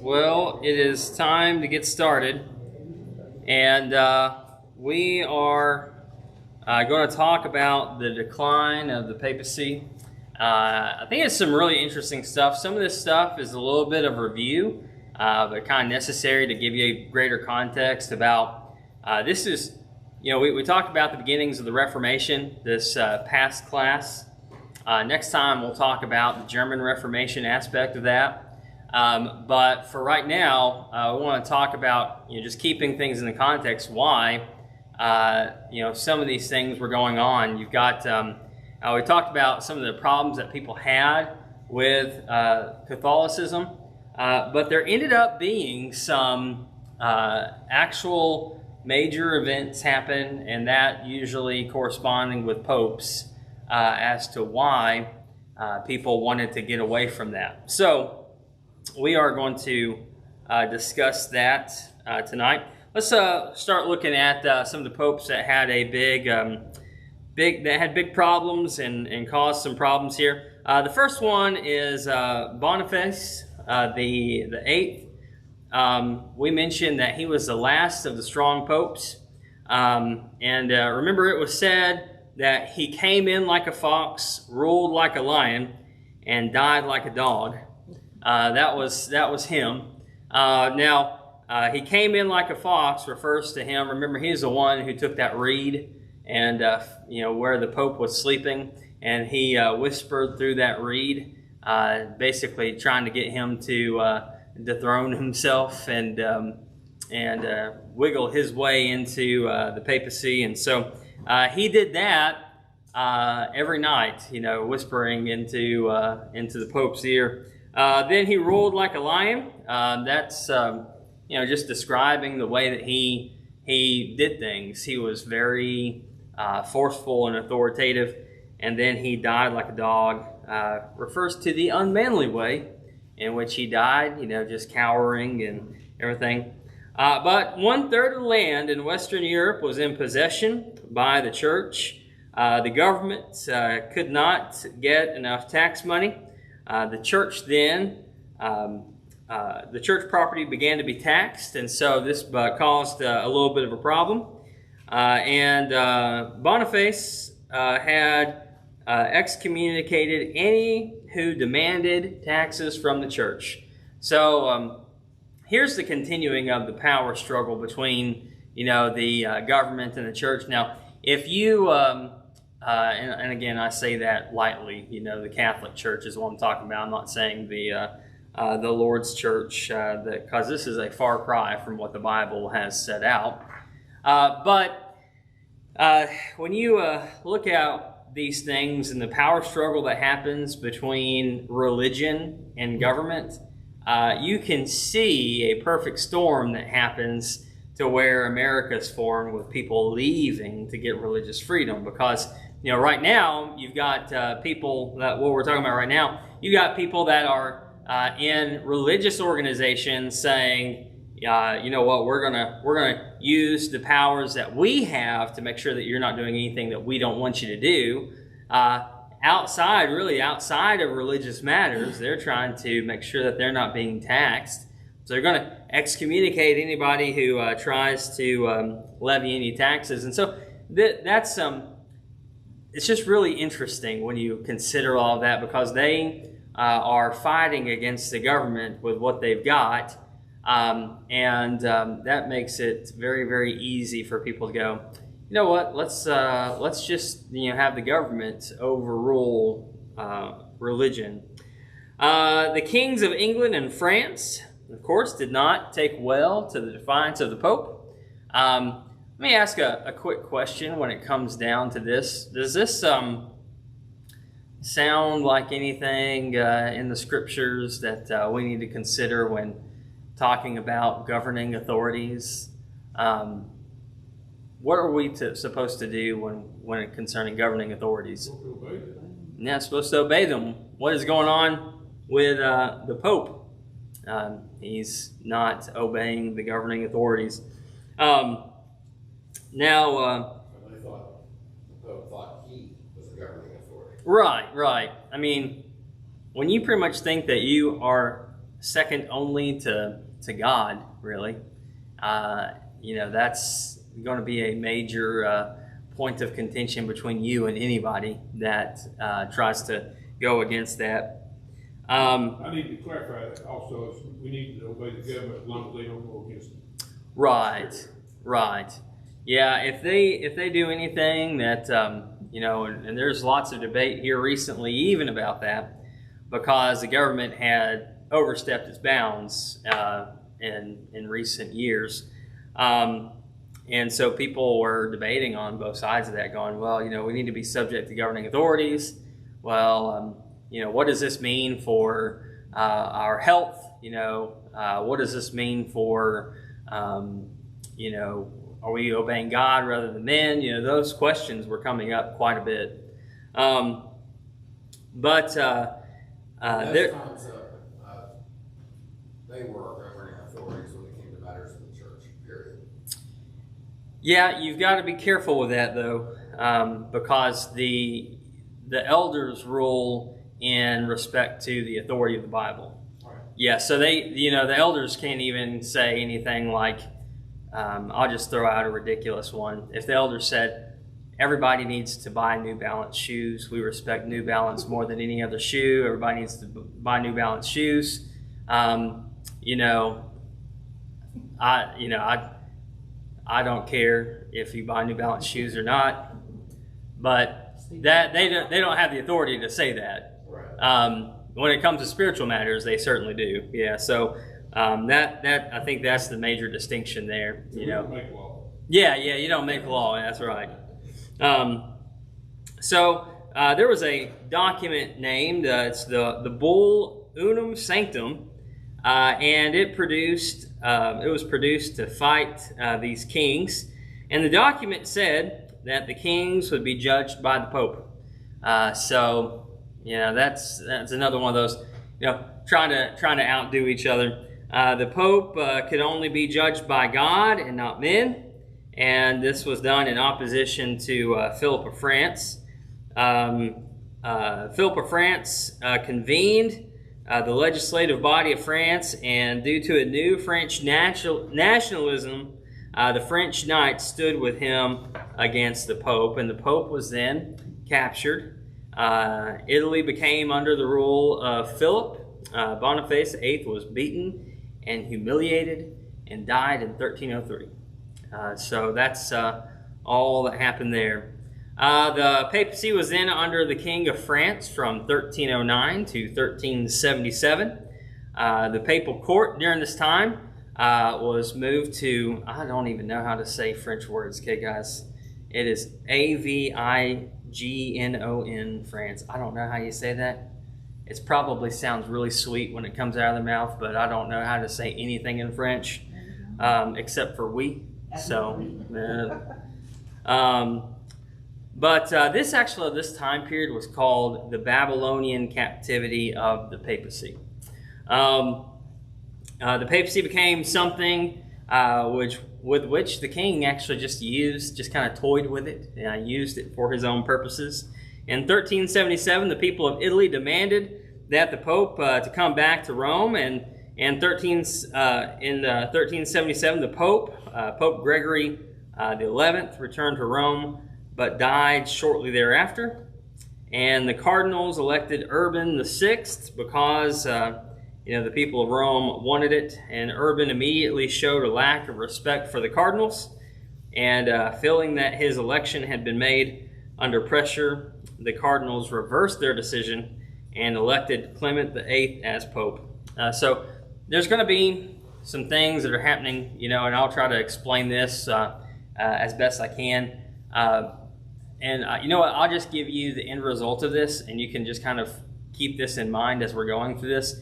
Well, it is time to get started, and we are going to talk about the decline of the papacy. I think it's some really interesting stuff. Some of this stuff is a little bit of review, but kind of necessary to give you a greater context about this is, we talked about the beginnings of the Reformation, this past class. Next time we'll talk about the German Reformation aspect of that. But for right now, we want to talk about just keeping things in the context why some of these things were going on. You've got we talked about some of the problems that people had with Catholicism, but there ended up being some actual major events happen, and that usually corresponding with popes as to why people wanted to get away from that. So we are going to discuss that tonight. Let's start looking at some of the popes that had a big problems and caused some problems here. The first one is Boniface, the eighth. We mentioned that he was the last of the strong popes, and remember it was said that he came in like a fox, ruled like a lion, and died like a dog. That was him. He came in like a fox refers to him. Remember, he's the one who took that reed and where the Pope was sleeping, and he whispered through that reed, basically trying to get him to dethrone himself and wiggle his way into the papacy. And so he did that every night, whispering into the Pope's ear. Then he ruled like a lion. That's just describing the way that he did things. He was very forceful and authoritative. And then he died like a dog. Refers to the unmanly way in which he died. Just cowering and everything. But 1/3 of the land in Western Europe was in possession by the church. The government could not get enough tax money. The church then, the church property began to be taxed, and so this caused a little bit of a problem. And Boniface had excommunicated any who demanded taxes from the church. So here's the continuing of the power struggle between, the government and the church. Now, if you and again, I say that lightly. The Catholic Church is what I'm talking about. I'm not saying the Lord's Church, because this is a far cry from what the Bible has set out. But when you look at these things and the power struggle that happens between religion and government, you can see a perfect storm that happens to where America's formed with people leaving to get religious freedom. Because right now, you've got people that what we're talking about right now. You got people that are in religious organizations saying, we're gonna use the powers that we have to make sure that you're not doing anything that we don't want you to do. Outside of religious matters, they're trying to make sure that they're not being taxed. So they're going to excommunicate anybody who tries to levy any taxes. And so that's it's just really interesting when you consider all of that, because they are fighting against the government with what they've got. And that makes it very, very easy for people to go, you know what, let's just have the government overrule religion. The kings of England and France, of course, did not take well to the defiance of the Pope. Let me ask a quick question when it comes down to this. Does this sound like anything in the scriptures that we need to consider when talking about governing authorities? What are we supposed to do when concerning governing authorities? Yeah, supposed to obey them. What is going on with the Pope? He's not obeying the governing authorities. Now, I thought the Pope thought he was the governing authority. Right. I mean, when you pretty much think that you are second only to God, really. That's going to be a major point of contention between you and anybody that tries to go against that. I need to clarify that also. We need to obey the government as long as they don't go against it. Right. Yeah, if they do anything that, and there's lots of debate here recently even about that, because the government had overstepped its bounds in recent years. And so people were debating on both sides of that, going, well, we need to be subject to governing authorities. Well, what does this mean for our health? What does this mean for, are we obeying God rather than men? Those questions were coming up quite a bit. They were our governing authorities when it came to matters of the church, period. Yeah, you've got to be careful with that, though, because the elders rule in respect to the authority of the Bible. Right. Yeah, so the elders can't even say anything like, I'll just throw out a ridiculous one. If the elders said, everybody needs to buy New Balance shoes, we respect New Balance more than any other shoe, everybody needs to buy New Balance shoes, I don't care if you buy New Balance shoes or not, but that they don't have the authority to say that. Right. When it comes to spiritual matters, they certainly do. Yeah. So that I think that's the major distinction there. We don't make law. Yeah. You don't make law. That's right. So there was a document named it's the Bull Unum Sanctum. And it was produced to fight these kings. And the document said that the kings would be judged by the Pope. So, that's another one of those, trying to outdo each other. The Pope could only be judged by God and not men. And this was done in opposition to Philip of France. Philip of France convened the legislative body of France, and due to a new French nationalism, the French knights stood with him against the Pope, and the Pope was then captured. Italy became under the rule of Philip. Boniface VIII was beaten and humiliated and died in 1303. So that's all that happened there. The papacy was then under the King of France from 1309 to 1377. The papal court during this time was moved to, I don't even know how to say French words, okay guys? It is Avignon, France. I don't know how you say that. It probably sounds really sweet when it comes out of the mouth, but I don't know how to say anything in French except for oui. So, but this time period was called the Babylonian captivity of the papacy. The papacy became something with which the king actually just kind of toyed with it, used it for his own purposes. In 1377, the people of Italy demanded that the Pope to come back to Rome, and in 1377, the Pope Gregory the 11th returned to Rome, but died shortly thereafter. And the cardinals elected Urban the Sixth because the people of Rome wanted it, and Urban immediately showed a lack of respect for the cardinals, and feeling that his election had been made under pressure, the cardinals reversed their decision and elected Clement VIII as Pope. So there's going to be some things that are happening, and I'll try to explain this as best I can. And you know what? I'll just give you the end result of this, and you can just kind of keep this in mind as we're going through this.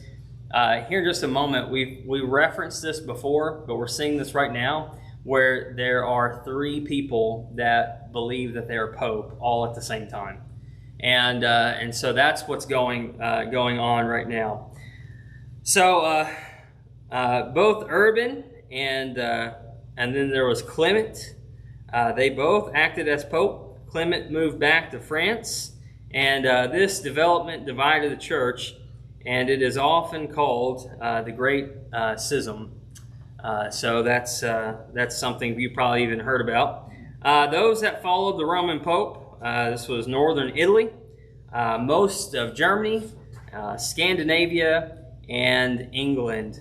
Here in just a moment, we referenced this before, but we're seeing this right now, where there are three people that believe that they're Pope all at the same time, and so that's what's going on right now. So both Urban and then there was Clement. They both acted as Pope. Clement moved back to France, and this development divided the church and it is often called the Great Schism. So that's something you probably even heard about. Those that followed the Roman Pope, this was northern Italy, most of Germany, Scandinavia, and England.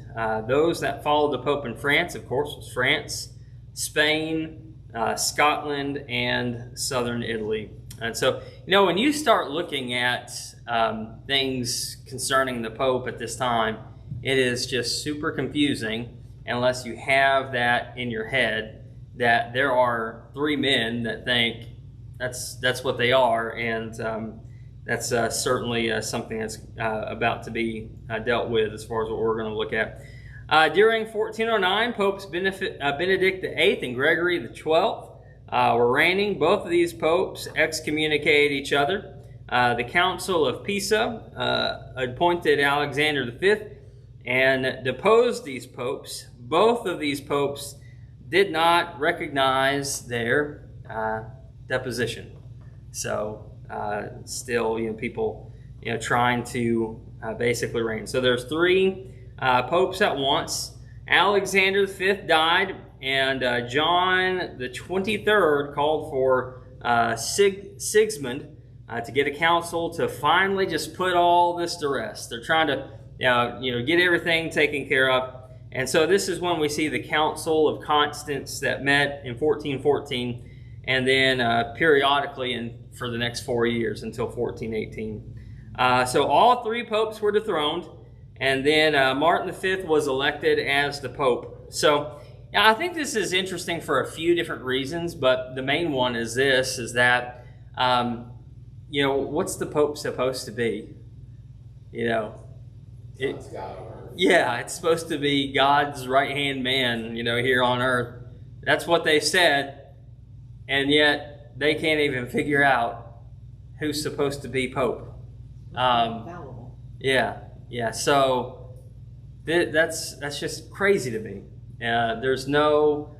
Those that followed the Pope in France, of course, was France, Spain, Scotland, and southern Italy. And so, when you start looking at things concerning the Pope at this time, it is just super confusing unless you have that in your head, that there are three men that think that's what they are, and that's certainly something that's about to be dealt with as far as what we're going to look at. During 1409, Popes Benedict VIII and Gregory XII were reigning. Both of these popes excommunicated each other. The Council of Pisa appointed Alexander V and deposed these popes. Both of these popes did not recognize their deposition. So still, people, trying to basically reign. So there's three popes at once. Alexander V died, and John the 23rd called for Sigismund to get a council to finally just put all this to rest. They're trying to get everything taken care of. And so this is when we see the Council of Constance that met in 1414, and then periodically for the next 4 years until 1418. So all three popes were dethroned, and then Martin V was elected as the Pope. So I think this is interesting for a few different reasons, but the main one is this, is that, what's the Pope supposed to be? God's God on earth. Yeah, it's supposed to be God's right-hand man, here on earth. That's what they said, and yet they can't even figure out who's supposed to be Pope. Yeah. So that's just crazy to me. There's no,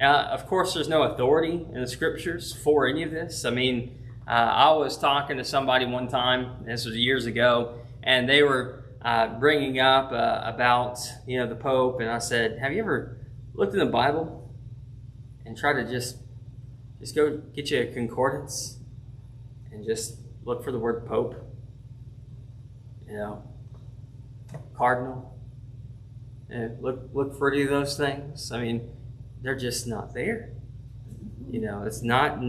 of course, there's no authority in the Scriptures for any of this. I mean, I was talking to somebody one time. This was years ago, and they were bringing up about the Pope, and I said, "Have you ever looked in the Bible and tried to just go get you a concordance and just look for the word Pope? Cardinal, and look for any of those things. I mean, they're just not there. It's not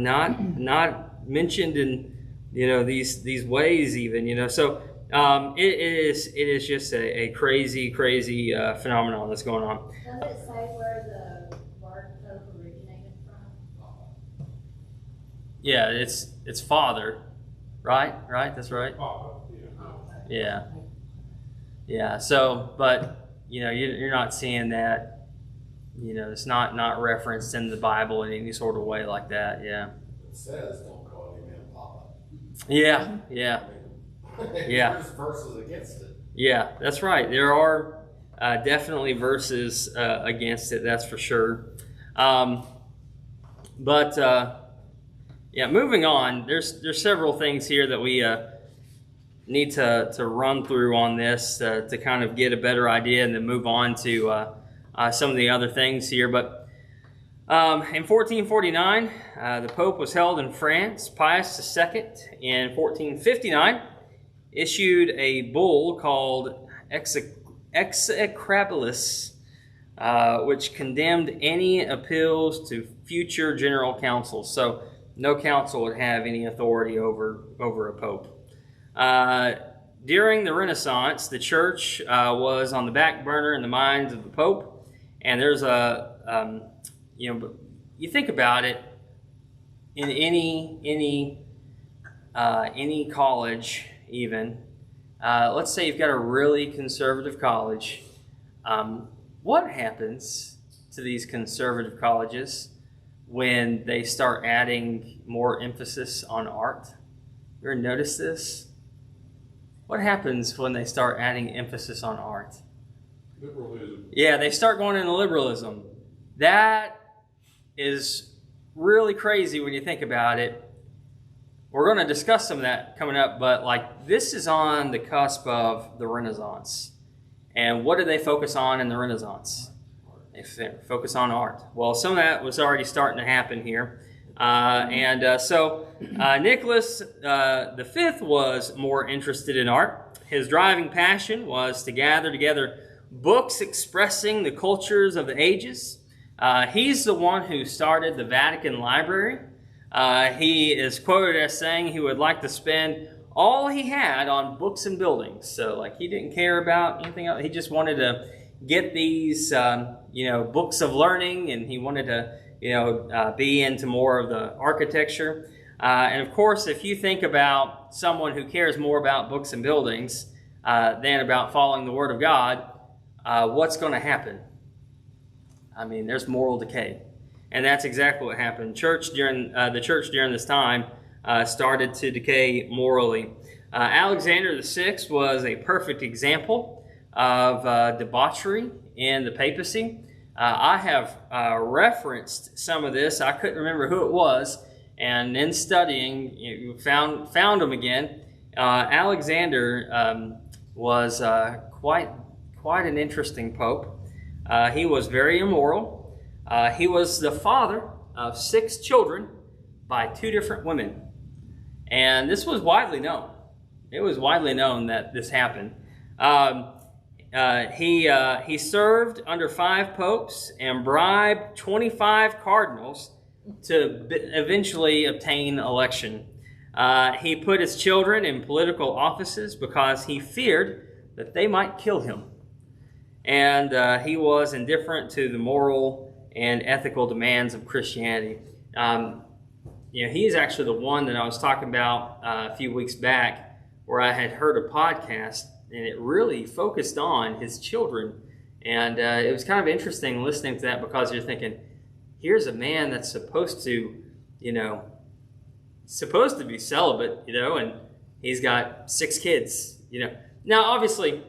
mentioned in these ways even. So." It is just a crazy phenomenon that's going on. Does it say where the word Pope originated from? Yeah, it's father, right? That's right. Yeah. So, but you're not seeing that. It's not referenced in the Bible in any sort of way like that. Yeah. It says, "Don't call any man Papa." Yeah. There's verses against it. Yeah, that's right. There are definitely verses against it, that's for sure. Moving on, there's several things here that we need to run through on this to kind of get a better idea, and then move on to some of the other things here. But in 1449, the Pope was held in France. Pius II, in 1459, issued a bull called Execrabilis, which condemned any appeals to future general councils. So no council would have any authority over a pope. During the Renaissance, the church was on the back burner in the minds of the Pope, and there's you think about it, in any college even, let's say you've got a really conservative college, what happens to these conservative colleges when they start adding more emphasis on art? You ever notice this? What happens when they start adding emphasis on art? Liberalism. Yeah, they start going into liberalism. That is really crazy when you think about it. we're going to discuss some of that coming up, but like this is on the cusp of the Renaissance. And what do they focus on in the Renaissance? They focus on art. Well, some of that was already starting to happen here. So Nicholas V was more interested in art. His driving passion was to gather together books expressing the cultures of the ages. He's the one who started the Vatican Library. He is quoted as saying he would like to spend all he had on books and buildings. So, like, he didn't care about anything else. He just wanted to get these, books of learning, and he wanted to, be into more of the architecture. And of course, if you think about someone who cares more about books and buildings than about following the Word of God, what's going to happen? I mean, there's moral decay. And that's exactly what happened. The church during this time started to decay morally. Alexander VI was a perfect example of debauchery in the papacy. I have referenced some of this. I couldn't remember who it was, and in studying, found him again. Alexander was quite an interesting pope. He was very immoral. He was the father of 6 children by 2 different women. And this was widely known. It was widely known that this happened. He served under 5 popes and bribed 25 cardinals to eventually obtain election. He put his children in political offices because he feared that they might kill him. And he was indifferent to the moral and ethical demands of Christianity. He's actually the one that I was talking about a few weeks back, where I had heard a podcast, and it really focused on his children. And it was kind of interesting listening to that, because you're thinking, here's a man that's supposed to be celibate, and he's got 6 kids, Now, obviously,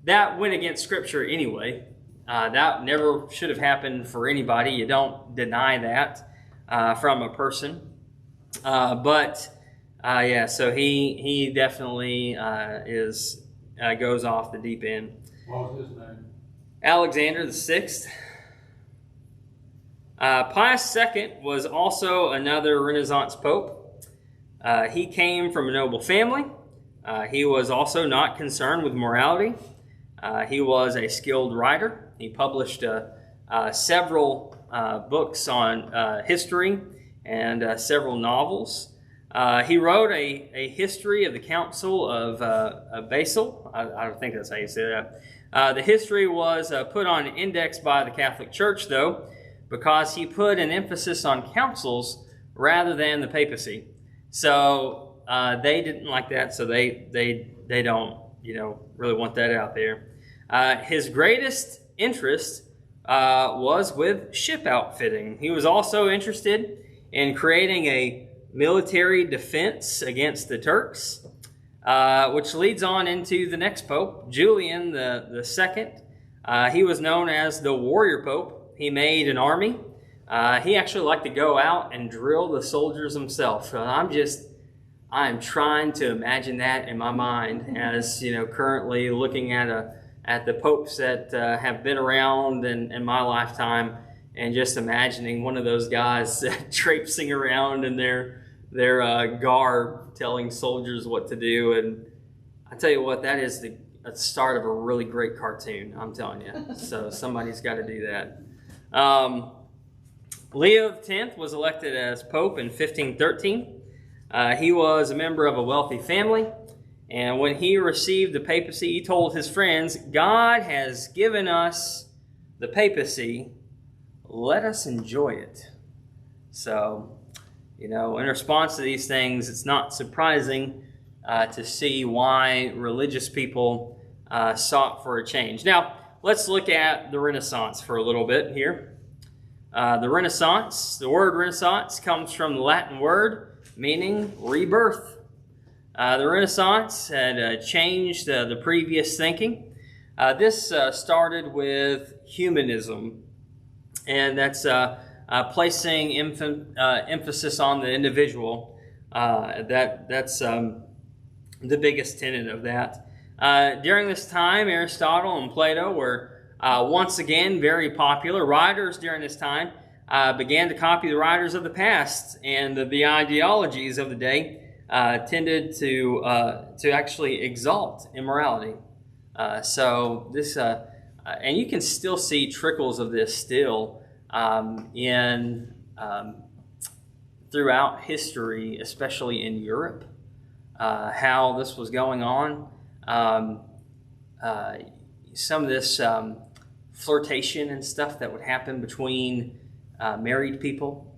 that went against Scripture anyway. That never should have happened for anybody. You don't deny that from a person. So he definitely goes off the deep end. What was his name? Alexander VI. Pius II was also another Renaissance pope. He came from a noble family. He was also not concerned with morality. He was a skilled writer. He published several books on history and several novels. He wrote a history of the Council of Basel. I don't think that's how you say that. The history was put on index by the Catholic Church, though, because he put an emphasis on councils rather than the papacy. So they didn't like that, so they don't really want that out there. His greatest interest was with ship outfitting. He was also interested in creating a military defense against the Turks, which leads on into the next pope, Julian the Second. He was known as the warrior pope. He made an army. He actually liked to go out and drill the soldiers himself. I'm trying to imagine that in my mind as, currently looking at the popes that have been around in my lifetime, and just imagining one of those guys traipsing around in their garb, telling soldiers what to do. And I tell you what, that is the start of a really great cartoon, I'm telling you. So somebody's got to do that. Leo X was elected as Pope in 1513. He was a member of a wealthy family. And when he received the papacy, he told his friends, God has given us the papacy. Let us enjoy it. So, in response to these things, it's not surprising to see why religious people sought for a change. Now, let's look at the Renaissance for a little bit here. The Renaissance, the word Renaissance comes from the Latin word meaning rebirth. The Renaissance had changed the previous thinking. This started with humanism, and that's placing emphasis on the individual That's the biggest tenet of that. During this time, Aristotle and Plato were once again very popular. Writers during this time began to copy the writers of the past, and the ideologies of the day tended to actually exalt immorality. So this, and you can still see trickles of this still in throughout history, especially in Europe, how this was going on. Some of this flirtation and stuff that would happen between married people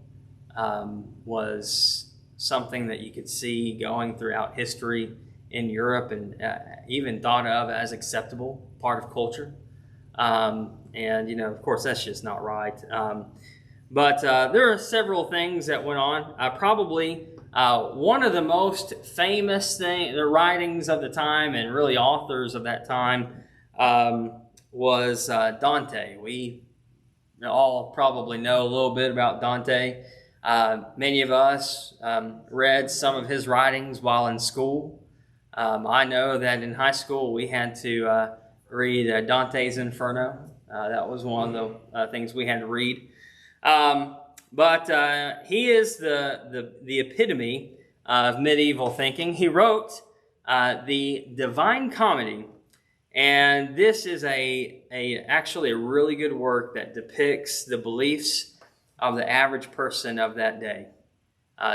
was something that you could see going throughout history in Europe, and even thought of as acceptable part of culture. And, of course, that's just not right. But there are several things that went on. Probably one of the most famous the writings of the time, and really authors of that time, was Dante. We all probably know a little bit about Dante. Many of us read some of his writings while in school. I know that in high school we had to read Dante's Inferno. That was one of the things we had to read. But he is the epitome of medieval thinking. He wrote the Divine Comedy, and this is actually a really good work that depicts the beliefs of the average person of that day.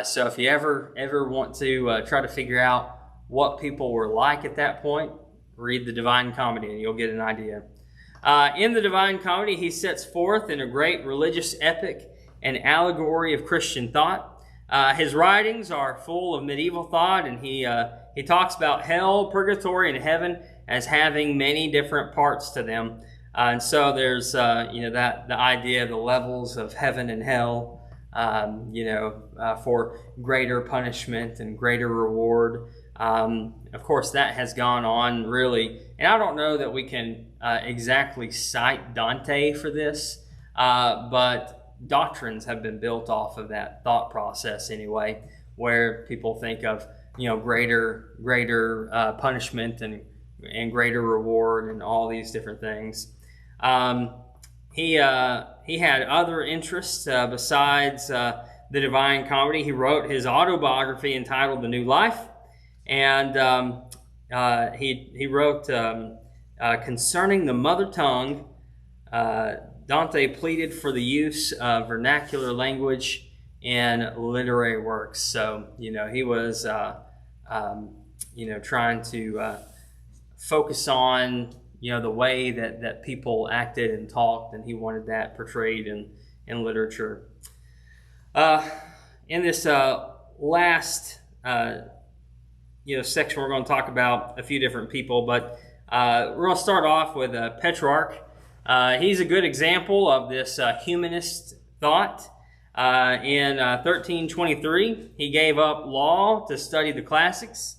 So if you ever want to try to figure out what people were like at that point, read the Divine Comedy and you'll get an idea. In the Divine Comedy, he sets forth in a great religious epic an allegory of Christian thought. His writings are full of medieval thought, and he talks about hell, purgatory, and heaven as having many different parts to them. And so there's that the idea of the levels of heaven and hell, for greater punishment and greater reward. Of course, that has gone on really, and I don't know that we can exactly cite Dante for this, but doctrines have been built off of that thought process anyway, where people think of greater punishment and greater reward and all these different things. He had other interests besides the Divine Comedy. He wrote his autobiography entitled The New Life. And he wrote concerning the mother tongue. Dante pleaded for the use of vernacular language in literary works. So he was trying to focus on the way that people acted and talked, and he wanted that portrayed in literature. In this last section, we're going to talk about a few different people, but we're going to start off with Petrarch. He's a good example of this humanist thought. In 1323, he gave up law to study the classics,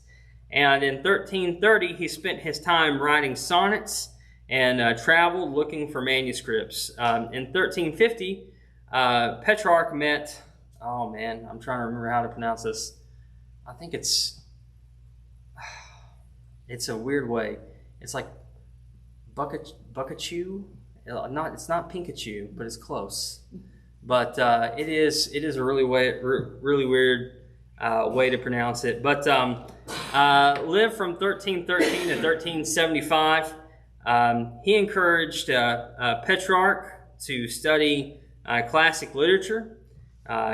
and in 1330, he spent his time writing sonnets and traveled looking for manuscripts. In 1350, Petrarch met, I'm trying to remember how to pronounce this. I think it's a weird way. It's like Buckachew. It's not Pikachu, but it's close. But it is a really weird way to pronounce it. But lived from 1313 to 1375. He encouraged Petrarch to study classic literature.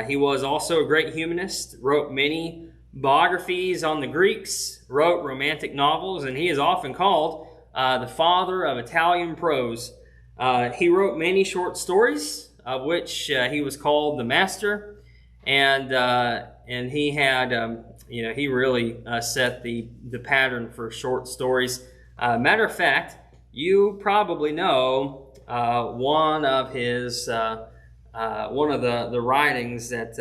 He was also a great humanist, wrote many biographies on the Greeks, wrote romantic novels, and he is often called the father of Italian prose. He wrote many short stories, of which he was called the master, and he had, he really set the pattern for short stories. Matter of fact, you probably know one of his one of the writings that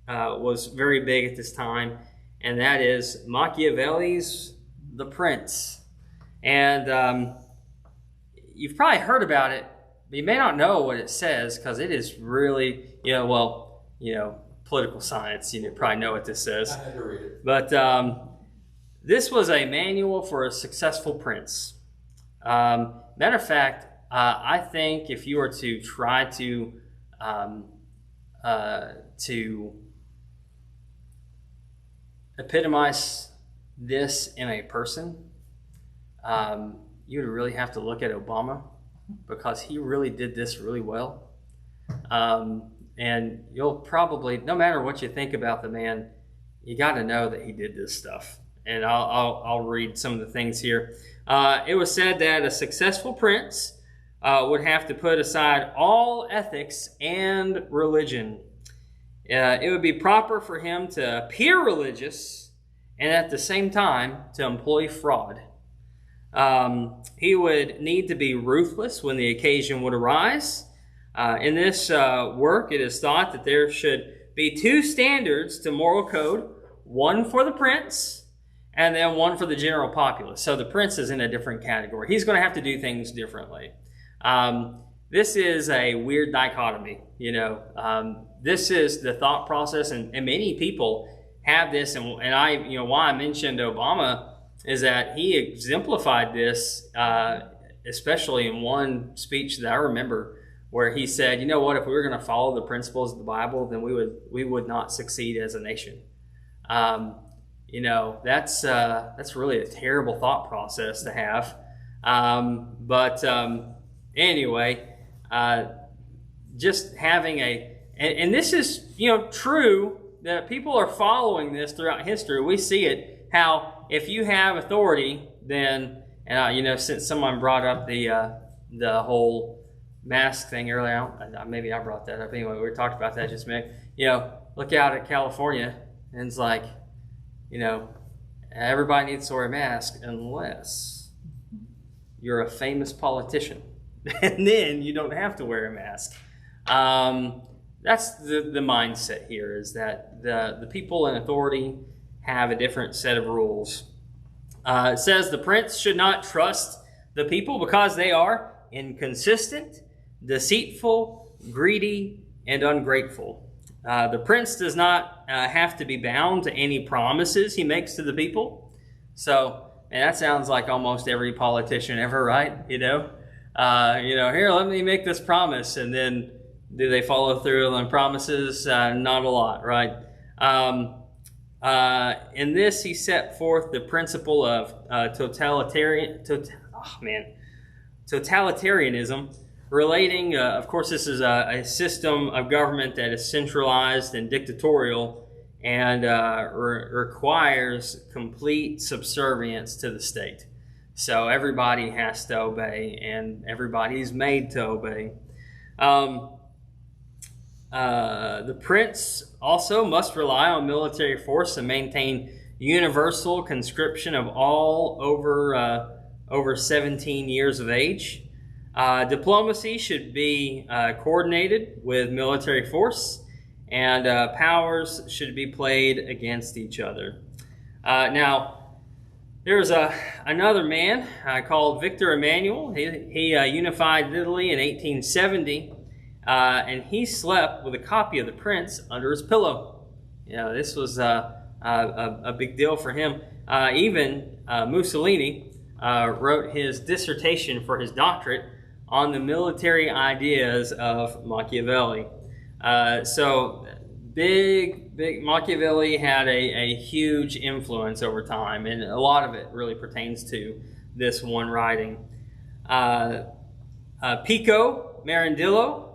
was very big at this time, and that is Machiavelli's The Prince. And you've probably heard about it, but you may not know what it says, because it is really, political science. You probably know what this says. I had to read it. But this was a manual for a successful prince. Matter of fact, I think if you were to try to epitomize this in a person, you would really have to look at Obama, because he really did this really well. And you'll probably, no matter what you think about the man, you got to know that he did this stuff. And I'll read some of the things here. It was said that a successful prince would have to put aside all ethics and religion. It would be proper for him to appear religious and at the same time to employ fraud. He would need to be ruthless when the occasion would arise. In this work, it is thought that there should be two standards to moral code, one for the prince and then one for the general populace. So the prince is in a different category. He's going to have to do things differently. This is a weird dichotomy. This is the thought process, and many people have this. And I, why I mentioned Obama is that he exemplified this, especially in one speech that I remember, where he said, you know what, if we were going to follow the principles of the Bible, then we would not succeed as a nation. That's really a terrible thought process to have. Anyway, just having and this is, true that people are following this throughout history. We see it, how if you have authority, then, since someone brought up the whole mask thing earlier, maybe I brought that up anyway, we talked about that just a minute. Look out at California, and it's like, everybody needs to wear a mask unless you're a famous politician. And then you don't have to wear a mask. That's the mindset here, is that the people in authority have a different set of rules. It says the prince should not trust the people because they are inconsistent, deceitful, greedy, and ungrateful. The prince does not have to be bound to any promises he makes to the people. So, and that sounds like almost every politician ever, right? Here, let me make this promise, and then do they follow through on promises? Not a lot, right? In this, he set forth the principle of totalitarianism, relating, of course, this is a system of government that is centralized and dictatorial, and requires complete subservience to the state. So everybody has to obey, and everybody's made to obey. The prince also must rely on military force to maintain universal conscription of all over 17 years of age. Diplomacy should be coordinated with military force, and powers should be played against each other. Now, there's another man called Victor Emmanuel. He unified Italy in 1870, and he slept with a copy of The Prince under his pillow. This was a big deal for him. Even Mussolini wrote his dissertation for his doctorate on the military ideas of Machiavelli. So big Machiavelli had a huge influence over time, and a lot of it really pertains to this one writing. Pico Marandillo,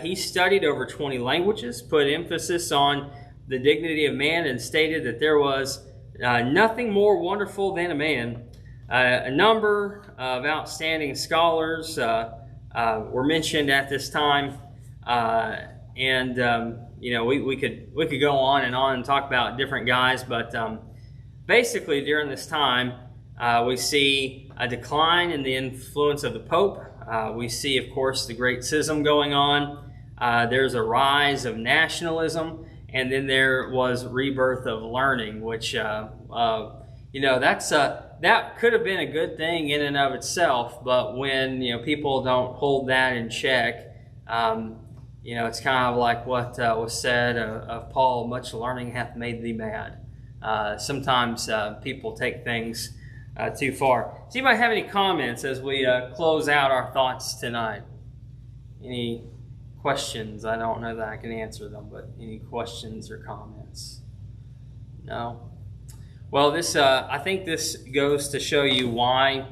he studied over 20 languages, put emphasis on the dignity of man, and stated that there was nothing more wonderful than a man. A number of outstanding scholars were mentioned at this time, we could go on and talk about different guys, but basically during this time we see a decline in the influence of the Pope. We see, of course, the Great Schism going on. There's a rise of nationalism, and then there was rebirth of learning, which that could have been a good thing in and of itself, but when people don't hold that in check, it's kind of like what was said of Paul, much learning hath made thee mad. Sometimes people take things too far. Does anybody have any comments as we close out our thoughts tonight? Any questions? I don't know that I can answer them, but any questions or comments? No? Well, I think this goes to show you why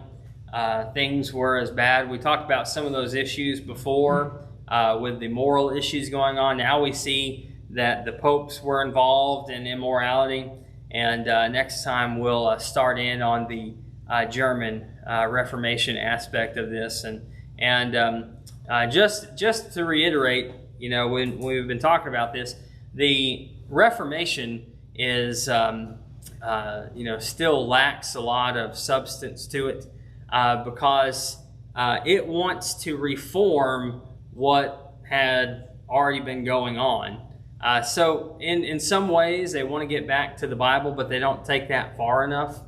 things were as bad. We talked about some of those issues before with the moral issues going on. Now we see that the popes were involved in immorality. And next time we'll start in on the German Reformation aspect of this. And just to reiterate, when we've been talking about this, the Reformation is still lacks a lot of substance to it because it wants to reform what had already been going on. So in some ways they want to get back to the Bible, but they don't take that far enough.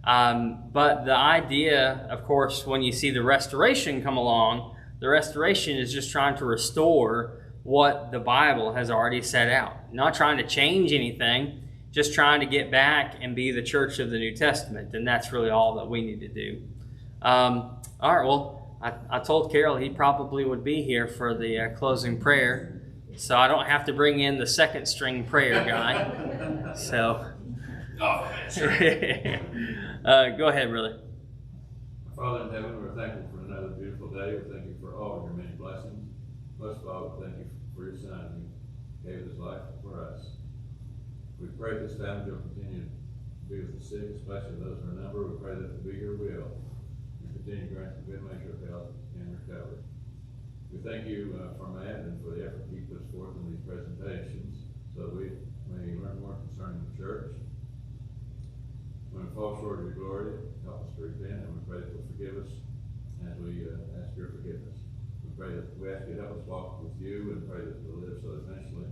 But the idea, of course, when you see the Restoration come along, the Restoration is just trying to restore what the Bible has already set out. Not trying to change anything, just trying to get back and be the church of the New Testament. And that's really all that we need to do. All right, well, I told Carol he probably would be here for the closing prayer. So I don't have to bring in the second string prayer guy. So, go ahead, brother. Father in heaven, we're thankful for another beautiful day. We thank you for all of your many blessings. Most of all, we thank you for your Son who gave his life for us. We pray this time you'll continue to be with the sick, especially those in our number. We pray that it will be your will. And continue to grant a good measure of health and recovery. We thank you for Matt and for the effort he puts forth in these presentations so that we may learn more concerning the church. When we fall short of your glory, help us to repent, and we pray that you'll forgive us as we ask your forgiveness. We ask you to help us walk with you and pray that we'll live so that eventually